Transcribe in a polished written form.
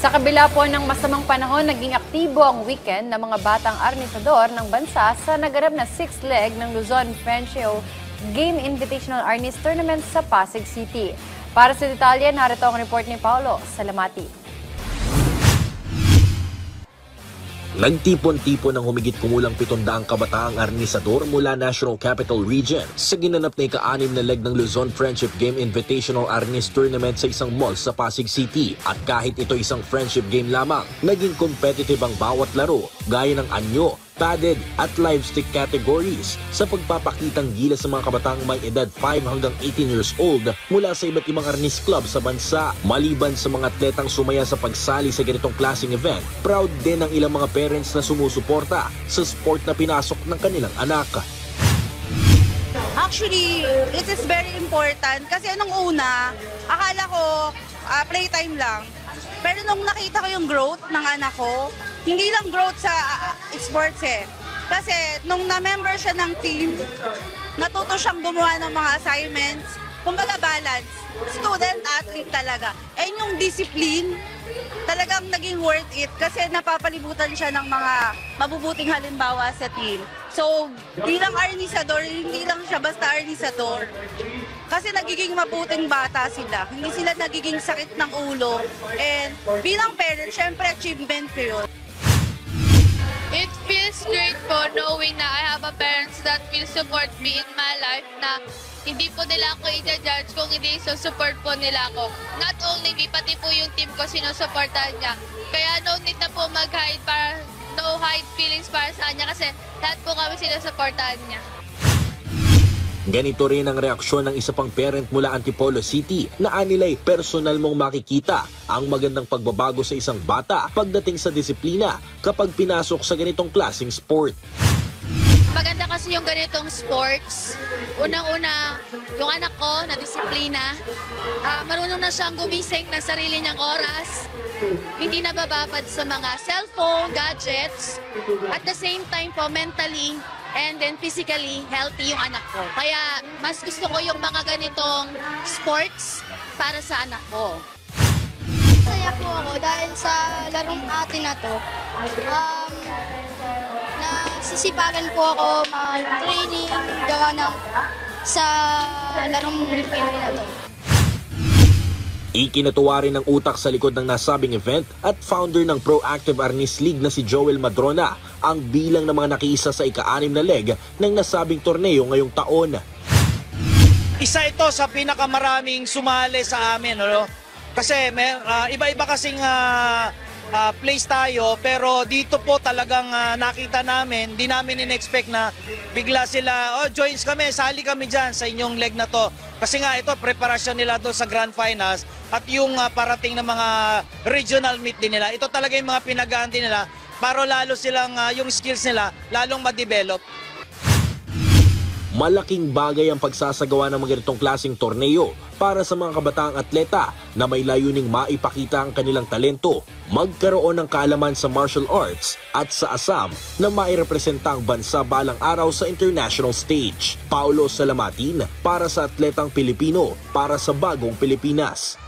Sa kabila po ng masamang panahon, naging aktibo ang weekend ng mga batang arnisador ng bansa sa naganap na 6th leg ng Luzon Friendship Game Invitational Arnis Tournament sa Pasig City. Para sa detalye, narito ang report ni Paolo Salamati. Nagtipon-tipon ng humigit kumulang 700 kabataang arnisador mula National Capital Region sa ginanap na ika-6 na leg ng Luzon Friendship Game Invitational Arnis Tournament sa isang mall sa Pasig City. At kahit ito isang friendship game lamang, naging competitive ang bawat laro gaya ng anyo, padded at live stick categories sa pagpapakitang gilas sa mga kabataang may edad 5 hanggang 18 years old mula sa iba't ibang arnis club sa bansa. Maliban sa mga atletang sumaya sa pagsali sa ganitong klaseng event, proud din ang ilang mga parents na sumusuporta sa sport na pinasok ng kanilang anak. Actually, it is very important kasi nung una, akala ko playtime lang. Pero nung nakita ko yung growth ng anak ko, hindi lang growth sa sports Kasi nung na-member siya ng team, natuto siyang gumawa ng mga assignments, kumbaga balance, student-athlete talaga. And yung discipline, talagang naging worth it kasi napapalibutan siya ng mga mabubuting halimbawa sa team. So, bilang arnisador, hindi lang siya basta arnisador. Kasi nagiging mabuting bata sila. Hindi sila nagiging sakit ng ulo. And bilang parent, syempre achievement ko yun. It feels great po knowing na I have a parents that will support me in my life na hindi po nila ako i-judge kung hindi support po nila ako. Not only me, pati po yung team ko sinusuportahan niya. Kaya no need na po mag-hide para no hide feelings para sa kanya kasi lahat po kami sinusuportahan niya. Ganito rin ang reaksyon ng isa pang parent mula Antipolo City na anilay personal mong makikita ang magandang pagbabago sa isang bata pagdating sa disiplina kapag pinasok sa ganitong klaseng sport. Maganda kasi yung ganitong sports. Unang-una, yung anak ko na disiplina. Marunong na siyang gumising ng sarili niyang oras. Hindi nabababad sa mga cellphone, gadgets. At the same time po, mentally and then physically healthy yung anak ko. Kaya mas gusto ko yung mga ganitong sports para sa anak ko. Masaya po ako dahil sa larong atin na to. Nasisipagan po ako mag-training gawa ng sa larong Pilipino na to. Ikinatuwa rin ng utak sa likod ng nasabing event at founder ng Proactive Arnis League na si Joel Madrona ang bilang ng mga nakiisa sa ika-6 na leg ng nasabing torneo ngayong taon. Isa ito sa pinakamaraming sumali sa amin, no? Kasi iba-iba kasing place tayo, pero dito po talagang nakita namin, di namin in-expect na bigla sila, joins kami, sali kami dyan sa inyong leg na to. Kasi nga ito, preparasyon nila doon sa Grand Finals at yung parating na mga regional meet din nila. Ito talaga yung mga pinag-aandi nila para lalo silang, yung skills nila, lalong ma-develop. Malaking bagay ang pagsasagawa ng mga ganitong klaseng torneo para sa mga kabataang atleta na may layuning maipakita ang kanilang talento, magkaroon ng kaalaman sa martial arts at sa asam na mairepresenta ang bansa balang araw sa international stage. Paolo Salamatin para sa Atletang Pilipino para sa Bagong Pilipinas.